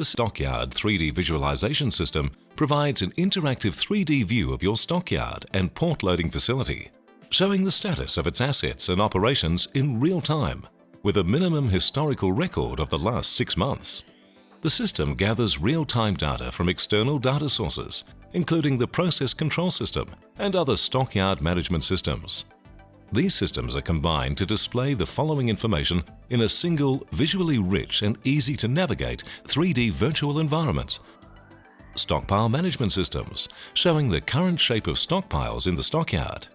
The Stockyard 3D visualization system provides an interactive 3D view of your stockyard and port loading facility, showing the status of its assets and operations in real time, with a minimum historical record of the last 6 months. The system gathers real-time data from external data sources, including the process control system and other stockyard management systems. These systems are combined to display the following information in a single, visually rich and easy-to-navigate 3D virtual environment. Stockpile management systems, showing the current shape of stockpiles in the stockyard.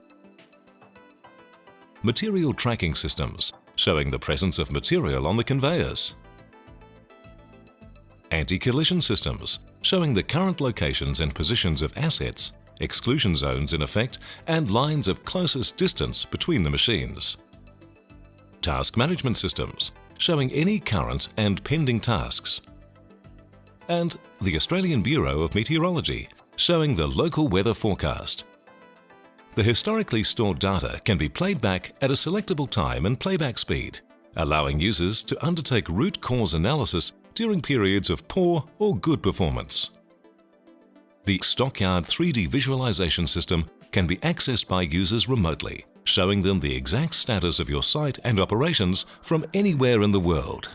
Material tracking systems, showing the presence of material on the conveyors. Anti-collision systems, showing the current locations and positions of assets, exclusion zones in effect, and lines of closest distance between the machines. Task management systems, showing any current and pending tasks. And the Australian Bureau of Meteorology, showing the local weather forecast. The historically stored data can be played back at a selectable time and playback speed, allowing users to undertake root cause analysis during periods of poor or good performance. The Stockyard 3D visualization system can be accessed by users remotely, showing them the exact status of your site and operations from anywhere in the world.